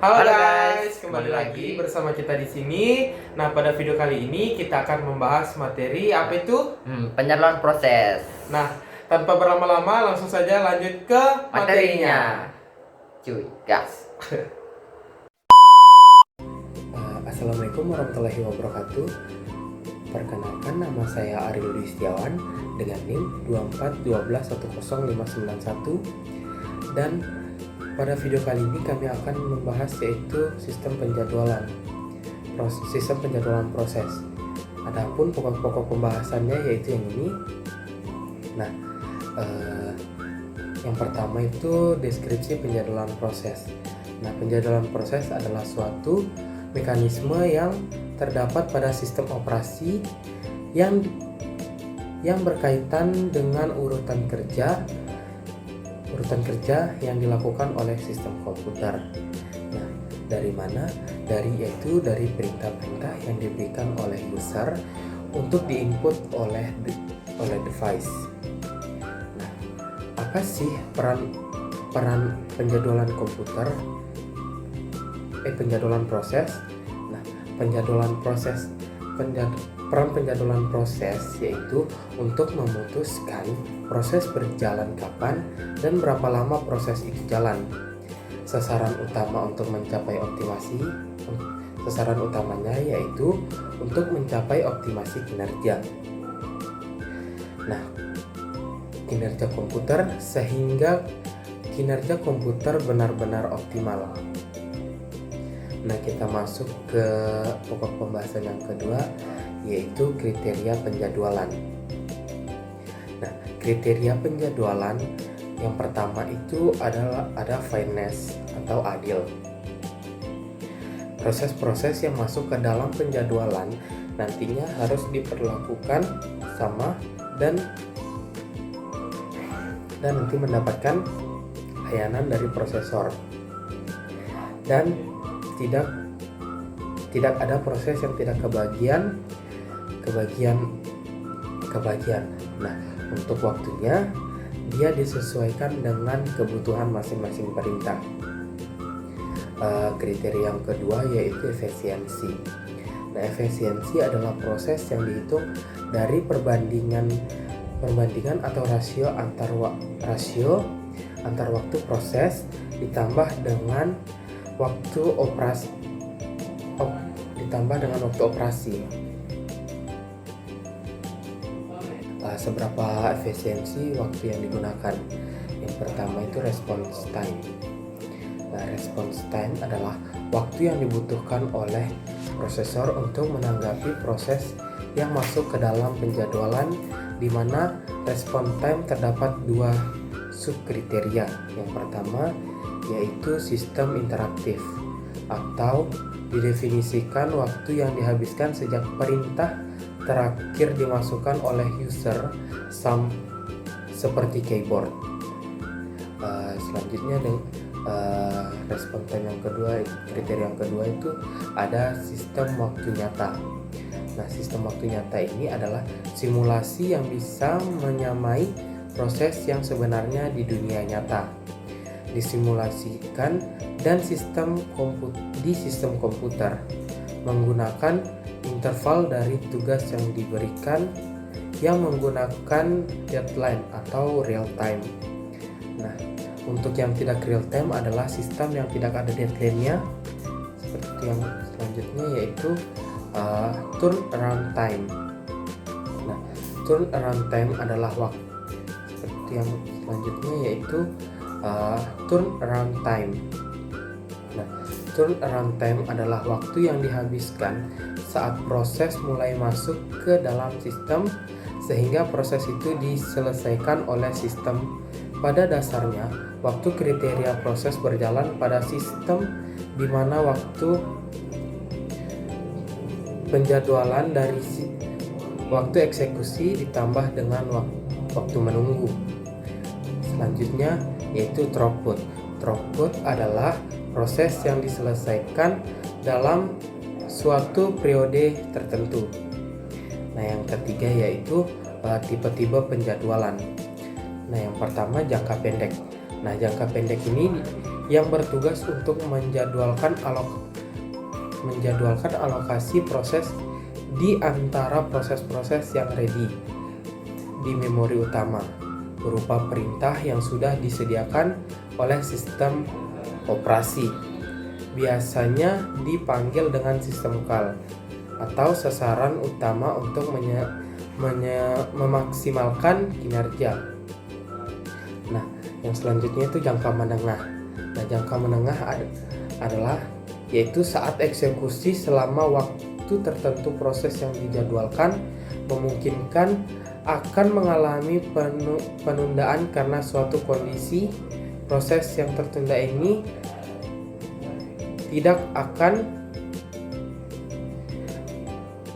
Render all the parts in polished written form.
Halo Halo guys, guys, kembali kembali lagi lagi. bersama kita di sini. Nah, pada video kali ini kita akan membahas materi apa itu? Penyaluran proses Nah, tanpa berlama-lama langsung saja lanjut ke materinya. cuy, gas. Assalamualaikum warahmatullahi wabarakatuh. Perkenalkan, nama saya Ariel Dwi Setiawan dengan NIM 241210591. Dan pada video kali ini kami akan membahas yaitu sistem penjadwalan proses. Adapun pokok-pokok pembahasannya yaitu yang ini. Nah, yang pertama itu deskripsi penjadwalan proses. Nah, penjadwalan proses adalah suatu mekanisme yang terdapat pada sistem operasi yang berkaitan dengan urutan kerja yang dilakukan oleh sistem komputer. Nah, dari mana? Dari perintah-perintah yang diberikan oleh user untuk diinput oleh device. Nah, apa sih peran penjadwalan penjadwalan proses? Nah, peran penjadwalan proses yaitu untuk memutuskan proses berjalan kapan dan berapa lama proses itu jalan. Sasaran utamanya yaitu untuk mencapai optimasi kinerja. Nah, kinerja komputer sehingga kinerja komputer benar-benar optimal. Nah, kita masuk ke pokok pembahasan yang kedua, yaitu kriteria penjadwalan. Nah, kriteria penjadwalan yang pertama itu ada fairness atau adil. Proses-proses yang masuk ke dalam penjadwalan nantinya harus diperlakukan sama dan nanti mendapatkan layanan dari prosesor. Dan tidak ada proses yang tidak kebagian. Nah, untuk waktunya dia disesuaikan dengan kebutuhan masing-masing perintah. Kriteria yang kedua yaitu efisiensi. Nah, efisiensi adalah proses yang dihitung dari perbandingan atau rasio antar waktu proses ditambah dengan waktu operasi. Seberapa efisiensi waktu yang digunakan? Yang pertama itu response time. Nah, response time adalah waktu yang dibutuhkan oleh prosesor untuk menanggapi proses yang masuk ke dalam penjadwalan, di mana response time terdapat dua subkriteria. Yang pertama yaitu sistem interaktif, atau didefinisikan waktu yang dihabiskan sejak perintah terakhir dimasukkan oleh user seperti keyboard. Selanjutnya respon time yang kedua, kriteria yang kedua itu ada sistem waktu nyata. Nah, sistem waktu nyata ini adalah simulasi yang bisa menyamai proses yang sebenarnya di dunia nyata, disimulasikan dan di sistem komputer menggunakan interval dari tugas yang diberikan yang menggunakan deadline atau real time. Nah, untuk yang tidak real time adalah sistem yang tidak ada deadline-nya, seperti yang selanjutnya yaitu turnaround time. Nah, turnaround time adalah turnaround time. Nah, turnaround time adalah waktu yang dihabiskan saat proses mulai masuk ke dalam sistem sehingga proses itu diselesaikan oleh sistem. Pada dasarnya, waktu kriteria proses berjalan pada sistem di mana waktu penjadwalan dari waktu eksekusi ditambah dengan waktu menunggu. Selanjutnya yaitu throughput. Throughput adalah proses yang diselesaikan dalam suatu periode tertentu. Nah, yang ketiga yaitu tipe-tipe penjadwalan. Nah, yang pertama jangka pendek. Nah, jangka pendek ini yang bertugas untuk menjadwalkan alokasi proses di antara proses-proses yang ready di memori utama berupa perintah yang sudah disediakan oleh sistem operasi. Biasanya dipanggil dengan sistem call atau sasaran utama untuk memaksimalkan kinerja. Nah, yang selanjutnya itu jangka menengah. Nah, jangka menengah adalah yaitu saat eksekusi selama waktu tertentu proses yang dijadwalkan memungkinkan akan mengalami penundaan karena suatu kondisi. Proses yang tertunda ini tidak akan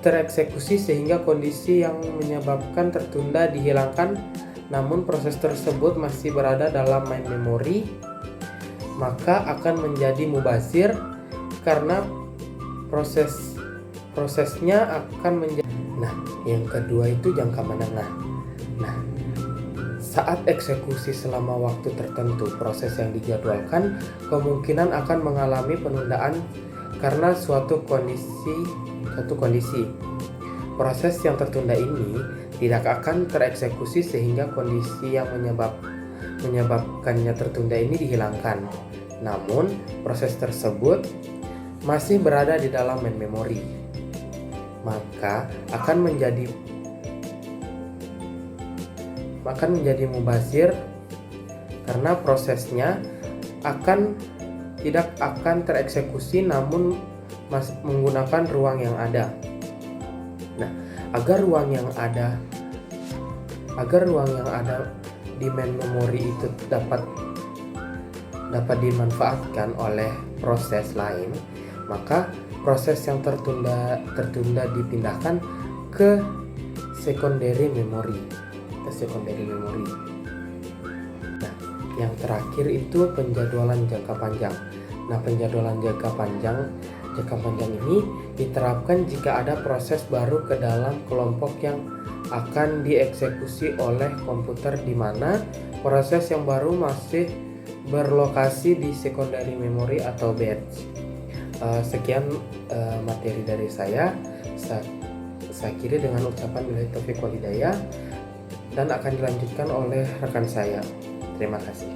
tereksekusi sehingga kondisi yang menyebabkan tertunda dihilangkan, namun proses tersebut masih berada dalam main memory, maka akan menjadi mubazir karena prosesnya akan menjadi. Nah, yang kedua itu jangka menengah. Nah, saat eksekusi selama waktu tertentu, proses yang dijadwalkan kemungkinan akan mengalami penundaan karena suatu kondisi. Proses yang tertunda ini tidak akan tereksekusi sehingga kondisi yang menyebabkannya tertunda ini dihilangkan. Namun, proses tersebut masih berada di dalam main memory, maka akan menjadi mubazir karena prosesnya tidak akan tereksekusi namun menggunakan ruang yang ada. Nah, agar ruang yang ada di main memory itu dapat dimanfaatkan oleh proses lain, maka proses yang tertunda dipindahkan ke secondary memory. Nah, yang terakhir itu penjadwalan jangka panjang. Nah, penjadwalan jangka panjang ini diterapkan jika ada proses baru ke dalam kelompok yang akan dieksekusi oleh komputer di mana proses yang baru masih berlokasi di secondary memory atau batch. Sekian materi dari saya. Saya akhiri dengan ucapan billahi taufiq wal hidayah dan akan dilanjutkan oleh rekan saya. Terima kasih.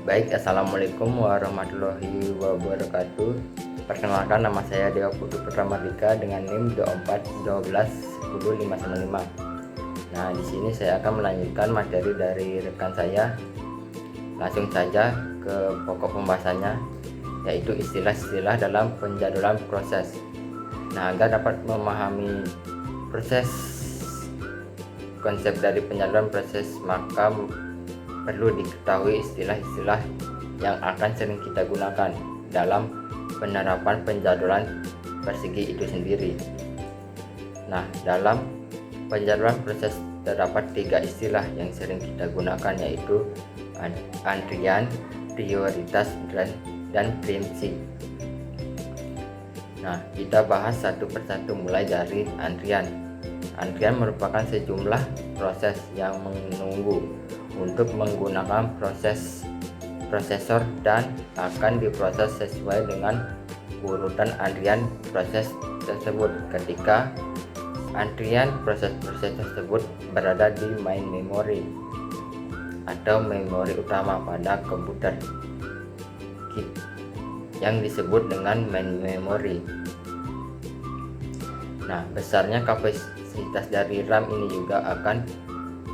Baik, assalamualaikum warahmatullahi wabarakatuh. Perkenalkan, nama saya Dewa Putu Putra Mardika dengan NIM 2412100595. Nah, di sini saya akan melanjutkan materi dari rekan saya. Langsung saja ke pokok pembahasannya, yaitu istilah-istilah dalam penjadwalan proses. Nah, agar dapat memahami konsep dari penjadwalan proses, maka perlu diketahui istilah-istilah yang akan sering kita gunakan dalam penerapan penjadwalan persegi itu sendiri. Nah, dalam penjadwalan proses terdapat 3 istilah yang sering kita gunakan, yaitu antrian, prioritas, dan prinsip. Nah, kita bahas satu persatu mulai dari antrian. Antrian merupakan sejumlah proses yang menunggu untuk menggunakan prosesor dan akan diproses sesuai dengan urutan antrian proses tersebut ketika antrian proses-proses tersebut berada di main memory atau memori utama pada komputer yang disebut dengan main memory. Nah, besarnya kapasitas dari RAM ini juga akan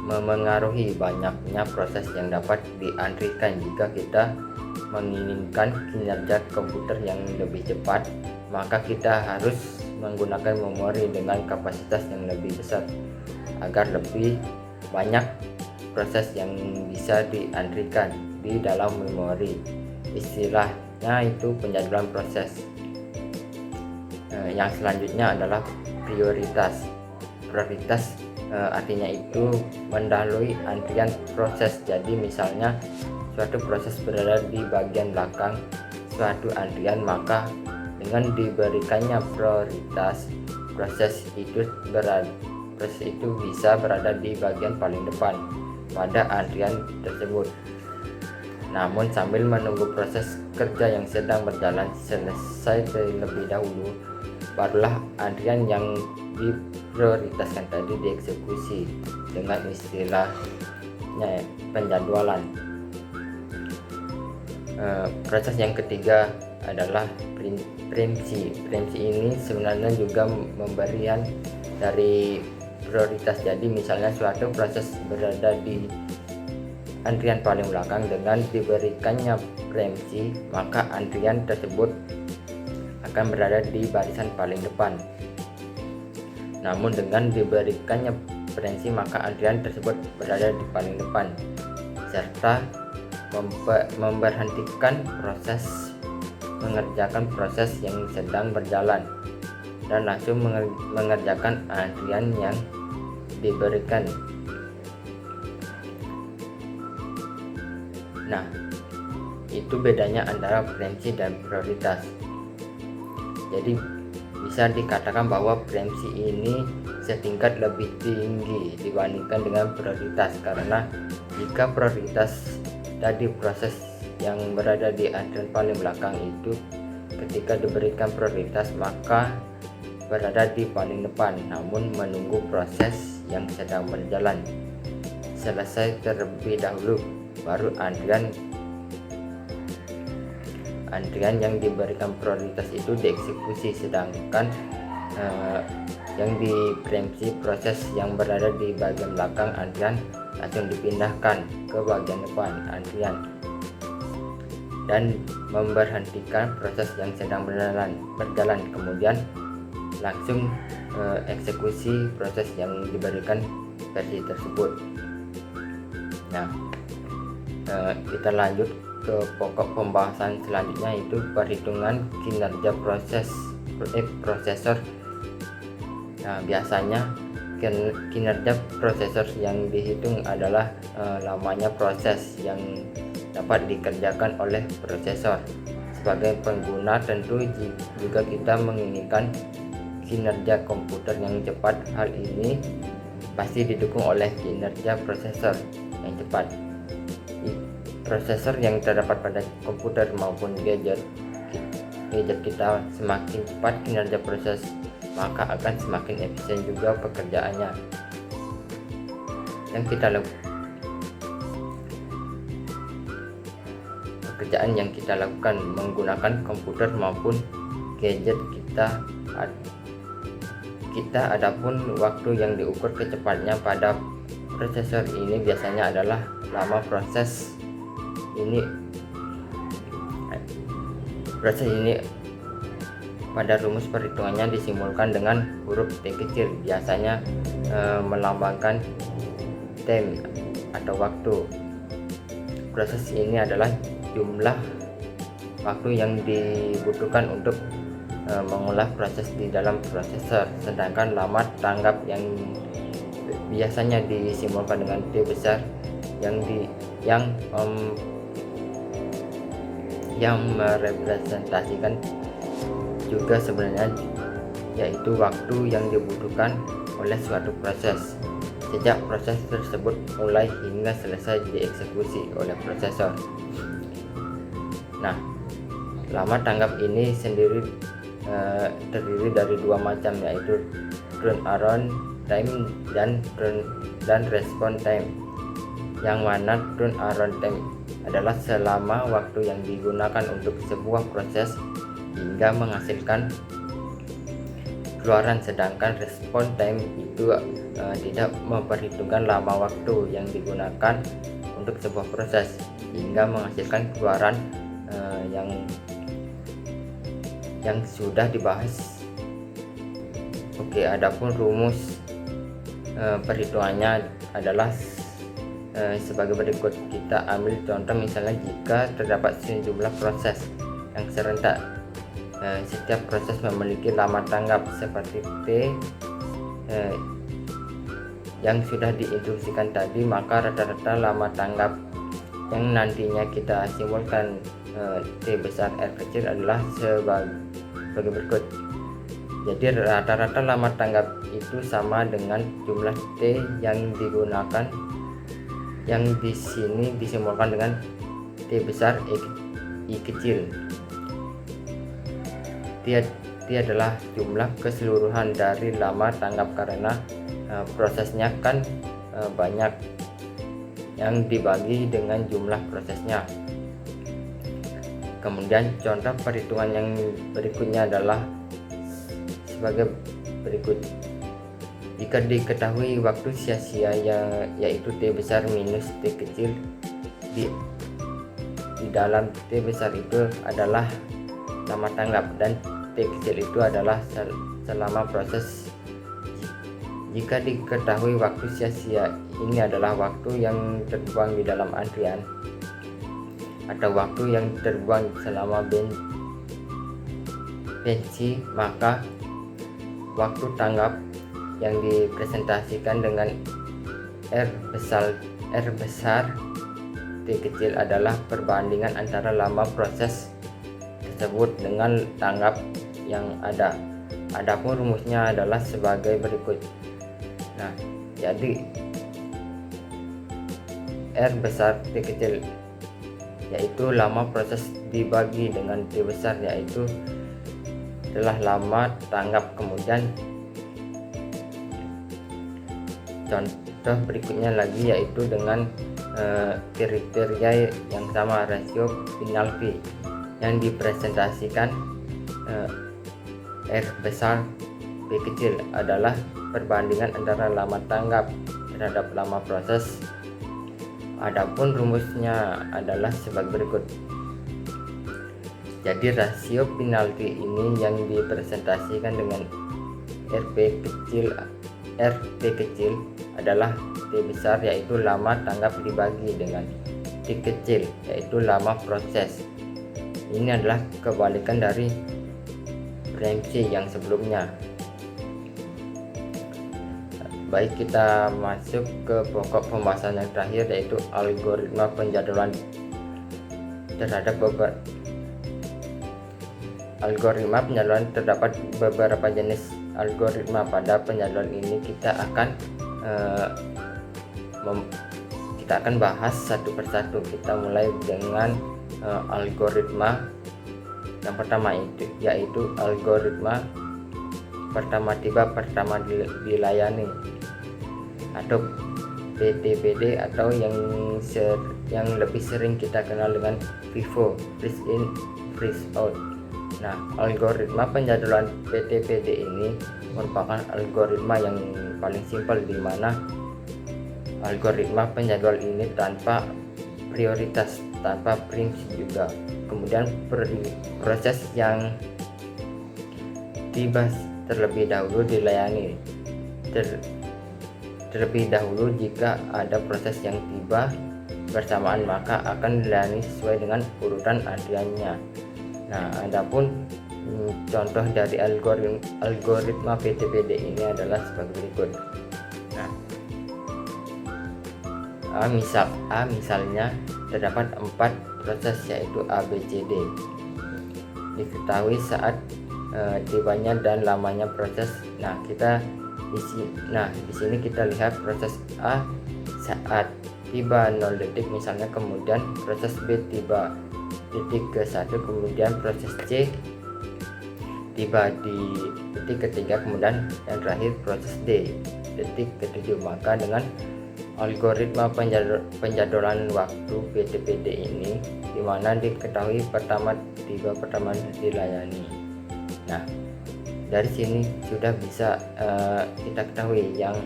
memengaruhi banyaknya proses yang dapat diantrikan. Jika kita menginginkan kinerja komputer yang lebih cepat, maka kita harus menggunakan memori dengan kapasitas yang lebih besar agar lebih banyak proses yang bisa diantrikan di dalam memori. Istilahnya itu penjadwalan proses. Yang selanjutnya adalah prioritas. Artinya itu mendahului antrian proses. Jadi misalnya suatu proses berada di bagian belakang suatu antrian, maka dengan diberikannya prioritas, proses itu bisa berada di bagian paling depan. pada antrian tersebut. Namun sambil menunggu proses kerja yang sedang berjalan selesai terlebih dahulu, barulah antrian yang diprioritaskan tadi dieksekusi dengan istilahnya penjadwalan. Proses yang ketiga adalah preemsi. Preemsi ini sebenarnya juga pemberian dari prioritas. Jadi misalnya suatu proses berada di antrian paling belakang, dengan diberikannya preemsi maka antrian tersebut akan berada di barisan paling depan. Namun dengan diberikannya preemsi maka antrian tersebut berada di paling depan, serta memberhentikan mengerjakan proses yang sedang berjalan dan langsung mengerjakan antrian yang diberikan. Nah, itu bedanya antara preemsi dan prioritas. Jadi bisa dikatakan bahwa preemsi ini setingkat lebih tinggi dibandingkan dengan prioritas, karena jika prioritas tadi proses yang berada di antrian paling belakang itu ketika diberikan prioritas maka berada di paling depan, namun menunggu proses yang sedang berjalan selesai terlebih dahulu, baru antrian yang diberikan prioritas itu dieksekusi, sedangkan yang di preemsi proses yang berada di bagian belakang antrian langsung dipindahkan ke bagian depan antrian dan memberhentikan proses yang sedang berjalan, kemudian langsung eksekusi proses yang diberikan versi tersebut. Nah, kita lanjut ke pokok pembahasan selanjutnya, yaitu perhitungan kinerja prosesor. Nah, biasanya kinerja prosesor yang dihitung adalah lamanya proses yang dapat dikerjakan oleh prosesor. Sebagai pengguna tentu juga kita menginginkan kinerja komputer yang cepat. Hal ini pasti didukung oleh kinerja prosesor yang cepat. Prosesor yang terdapat pada komputer maupun gadget kita semakin cepat kinerja proses, maka akan semakin efisien juga pekerjaan yang kita lakukan menggunakan komputer maupun gadget kita. Adapun waktu yang diukur kecepatnya pada prosesor ini biasanya adalah lama proses ini pada rumus perhitungannya disimbolkan dengan huruf T kecil, biasanya melambangkan time atau waktu. Proses ini adalah jumlah waktu yang dibutuhkan untuk mengolah proses di dalam prosesor, sedangkan lama tanggap yang biasanya disimbolkan dengan T besar yang merepresentasikan juga sebenarnya yaitu waktu yang dibutuhkan oleh suatu proses sejak proses tersebut mulai hingga selesai dieksekusi oleh prosesor. Nah, lama tanggap ini sendiri terdiri dari dua macam, yaitu turnaround time dan response time, yang mana turnaround time adalah selama waktu yang digunakan untuk sebuah proses hingga menghasilkan keluaran, sedangkan response time itu tidak memperhitungkan lama waktu yang digunakan untuk sebuah proses hingga menghasilkan keluaran yang sudah dibahas. Oke, adapun rumus perhitungannya adalah sebagai berikut. Kita ambil contoh, misalnya jika terdapat sejumlah proses yang serentak, setiap proses memiliki lama tanggap seperti T yang sudah diinstruksikan tadi, maka rata-rata lama tanggap yang nantinya kita simbolkan T besar R kecil adalah sebagai berikut. Jadi rata-rata lama tanggap itu sama dengan jumlah T yang digunakan yang di sini disimbolkan dengan T besar I kecil. T adalah jumlah keseluruhan dari lama tanggap karena prosesnya kan banyak yang dibagi dengan jumlah prosesnya. Kemudian contoh perhitungan yang berikutnya adalah sebagai berikut. Jika diketahui waktu sia-sia yaitu T besar minus T kecil, di dalam T besar itu adalah lama tanggap dan T kecil itu adalah selama proses. Jika diketahui waktu sia-sia ini adalah waktu yang terbuang di dalam antrian atau waktu yang terbuang selama bensi, maka waktu tanggap yang dipresentasikan dengan R besar T kecil adalah perbandingan antara lama proses tersebut dengan tanggap yang ada. Adapun rumusnya adalah sebagai berikut. Nah, jadi R besar T kecil yaitu lama proses dibagi dengan T besar yaitu adalah lama tanggap. Kemudian contoh berikutnya lagi yaitu dengan kriteria yang sama, rasio penalti yang dipresentasikan R besar P kecil adalah perbandingan antara lama tanggap terhadap lama proses. Adapun rumusnya adalah sebagai berikut. Jadi rasio penalti ini yang dipresentasikan dengan RT kecil adalah T besar yaitu lama tanggap dibagi dengan T kecil yaitu lama proses. Ini adalah kebalikan dari preemsi yang sebelumnya. Baik, kita masuk ke pokok pembahasan yang terakhir yaitu algoritma penjadwalan terhadap terdapat beberapa jenis algoritma. Pada penjadwalan ini kita akan bahas satu persatu. Kita mulai dengan algoritma yang pertama yaitu algoritma pertama tiba pertama dilayani atau PTPD atau yang lebih sering kita kenal dengan FIFO, freeze in freeze out. Nah, algoritma penjadwalan PTPD ini merupakan algoritma yang paling simpel, di mana algoritma penjadwal ini tanpa prioritas, tanpa prinsip juga. Kemudian proses yang tiba terlebih dahulu dilayani. Terlebih dahulu jika ada proses yang tiba bersamaan maka akan dilayani sesuai dengan urutan antriannya. Nah, adapun contoh dari algoritma PTPD ini adalah sebagai berikut. Nah, misalnya terdapat 4 proses yaitu A, B, C, D. Diketahui saat tibanya dan lamanya proses. Nah, di sini kita lihat proses A saat tiba 0 detik misalnya, kemudian proses B tiba detik ke-1, kemudian proses C tiba di detik ke-3, kemudian yang terakhir proses D detik ke-7. Maka dengan algoritma penjadwalan waktu PTPD ini, dimana diketahui pertama tiba pertama dilayani. Nah, dari sini sudah bisa kita ketahui yang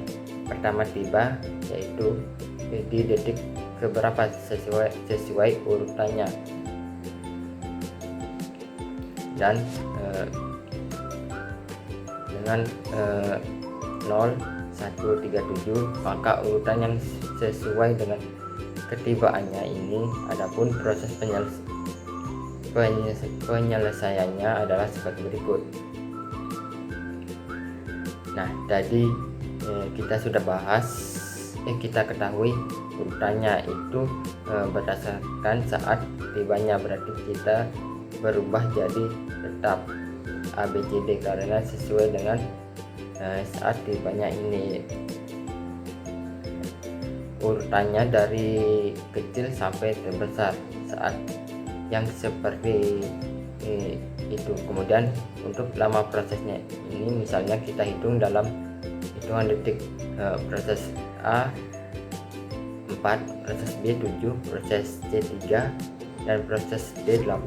pertama tiba yaitu di detik keberapa sesuai urutannya, dan dengan 0, 1, 3, 7 maka urutan yang sesuai dengan ketibaannya ini. Adapun proses penyelesaiannya adalah sebagai berikut. Nah, tadi kita sudah bahas, kita ketahui urutannya itu berdasarkan saat tibanya, berarti kita berubah jadi tetap ABCD karena sesuai dengan saat tibanya ini. urutannya dari kecil sampai terbesar saat yang seperti itu. Kemudian untuk lama prosesnya ini misalnya kita hitung dalam hitungan detik. Proses A 4, proses B 7, proses C 3, dan proses D 8.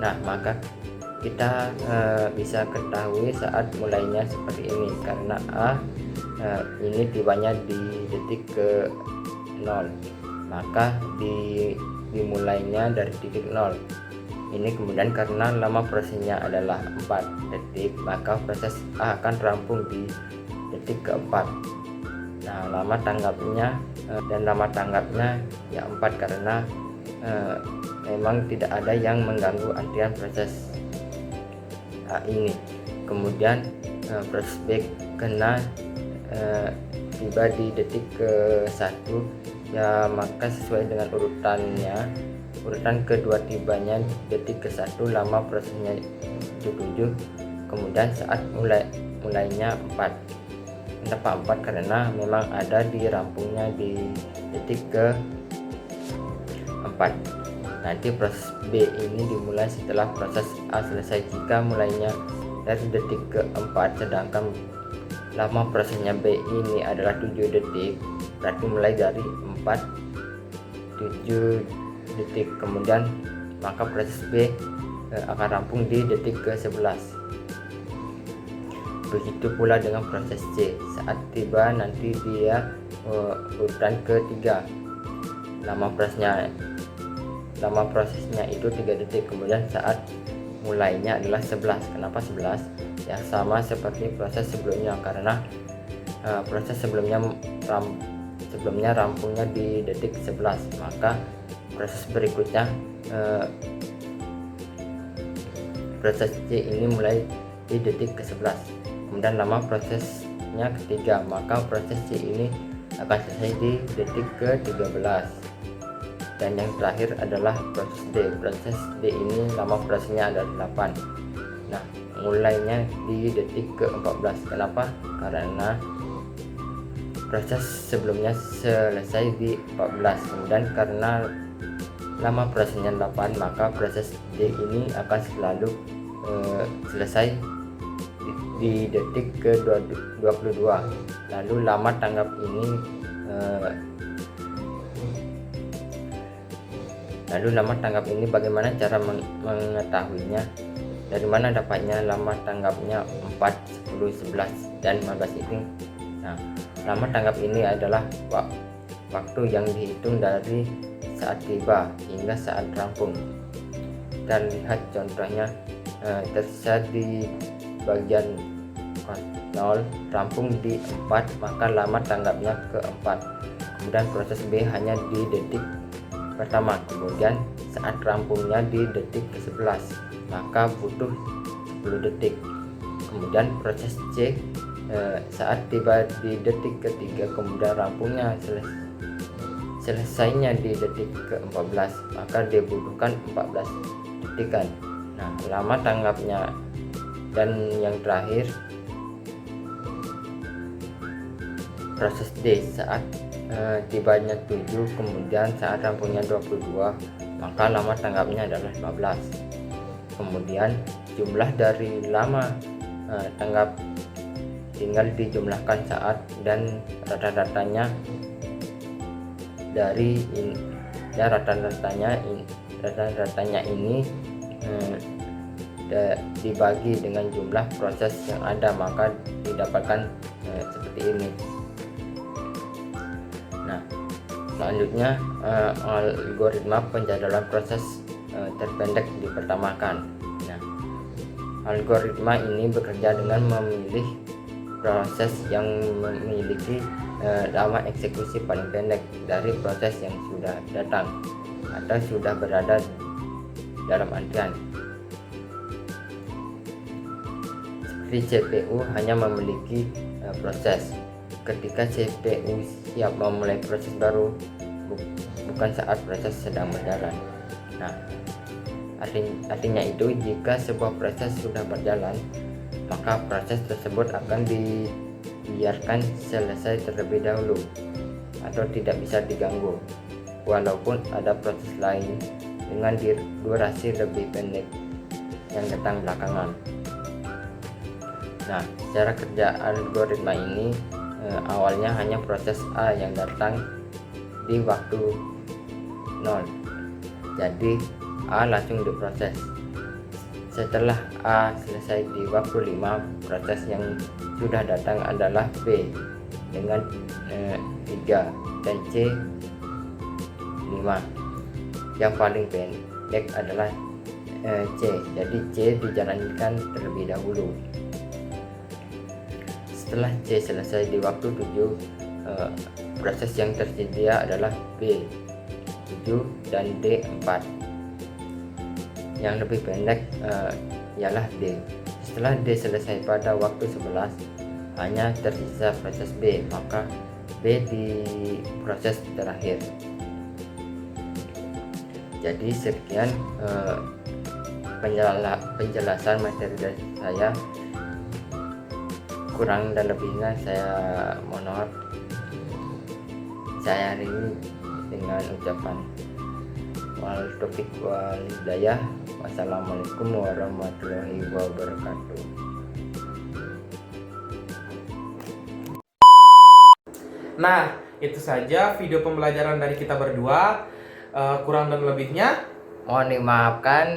Nah, maka kita bisa ketahui saat mulainya seperti ini karena A ini tibanya di detik ke 0, maka dimulainya dari titik 0 ini. Kemudian karena lama prosesnya adalah 4 detik, maka proses A akan rampung di detik keempat. Nah, lama tanggapnya ya 4 karena memang tidak ada yang mengganggu antrian proses A ini. Kemudian proses B kena tiba di detik ke 1 ya, maka sesuai dengan urutan kedua tibanya detik ke 1, lama prosesnya itu 7. Kemudian saat mulainya 4. Kenapa 4? Karena memang ada di rampungnya di detik ke 4. Nanti proses B ini dimulai setelah proses A selesai. Jika mulainya dari detik ke 4 sedangkan lama prosesnya B ini adalah 7 detik, berarti mulai dari 4 7 detik. Kemudian maka proses B akan rampung di detik ke 11. Begitu pula dengan proses C. Saat tiba nanti dia urutan ketiga. Lama prosesnya itu 3 detik. Kemudian saat mulainya adalah 11. Kenapa 11? Ya sama seperti proses sebelumnya karena proses sebelumnya rampungnya di detik 11, maka proses berikutnya proses C ini mulai di detik ke 11. Kemudian lama prosesnya ketiga, maka proses C ini akan selesai di detik ke 13. Dan yang terakhir adalah proses D. Proses D ini lama prosesnya adalah 8. Nah, mulainya di detik ke 14. Kenapa? Karena proses sebelumnya selesai di 14. Kemudian karena lama prosesnya 8, maka proses D ini akan selalu selesai di detik ke 22. Lalu lama tanggap ini bagaimana cara mengetahuinya? Dari mana dapatnya lama tanggapnya 4, 10, 11, dan 15 ini? Nah, lama tanggap ini adalah waktu yang dihitung dari saat tiba hingga saat rampung. Kita lihat contohnya tersisa di bagian 0, rampung di 4, maka lama tanggapnya ke 4. Kemudian proses B hanya di detik pertama. Kemudian saat rampungnya di detik ke 11, maka butuh 10 detik. Kemudian proses C saat tiba di detik ketiga, kemudian rampungnya selesainya di detik ke-14, maka dibutuhkan 14 detikan. Nah, lama tanggapnya. Dan yang terakhir proses D saat tibanya 7, kemudian saat rampungnya 22, maka lama tanggapnya adalah 15. Kemudian jumlah dari lama tanggap tinggal dijumlahkan saat dan rata-ratanya dari rata-ratanya ini dibagi dengan jumlah proses yang ada, maka didapatkan seperti ini. Nah, selanjutnya algoritma penjadwalan proses terpendek dipertamakan. Nah, algoritma ini bekerja dengan memilih proses yang memiliki lama eksekusi paling pendek dari proses yang sudah datang atau sudah berada dalam antrian. Seperti CPU hanya memiliki proses. Ketika CPU siap memulai proses baru, bukan saat proses sedang berjalan. Nah, artinya itu jika sebuah proses sudah berjalan, maka proses tersebut akan dibiarkan selesai terlebih dahulu atau tidak bisa diganggu, walaupun ada proses lain dengan durasi lebih pendek yang datang belakangan. Nah, secara kerja algoritma ini awalnya hanya proses A yang datang di waktu 0. Jadi A langsung diproses. Setelah A selesai di waktu 5, proses yang sudah datang adalah B dengan 3 dan C 5. Yang paling pendek adalah C. Jadi C dijalankan terlebih dahulu. Setelah C selesai di waktu 7, proses yang tersedia adalah B 7 dan D 4. Yang lebih pendek ialah D. Setelah D selesai pada waktu 11, hanya tersisa proses B, maka B di proses terakhir. Jadi sekian penjelasan materi dari saya. Kurang dan lebihnya saya mohon maaf. Saya hari ini dengan ucapan wal taufiq wal hidayah. Wassalamualaikum warahmatullahi wabarakatuh. Nah, itu saja video pembelajaran dari kita berdua. Kurang dan lebihnya Mohon dimaafkan.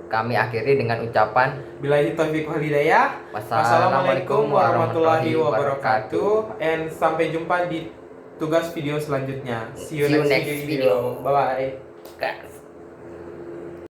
Kami akhiri dengan ucapan billahi taufiq wal hidayah. Wassalamualaikum warahmatullahi wabarakatuh. And sampai jumpa di tugas video selanjutnya. See you next video. Bye bye.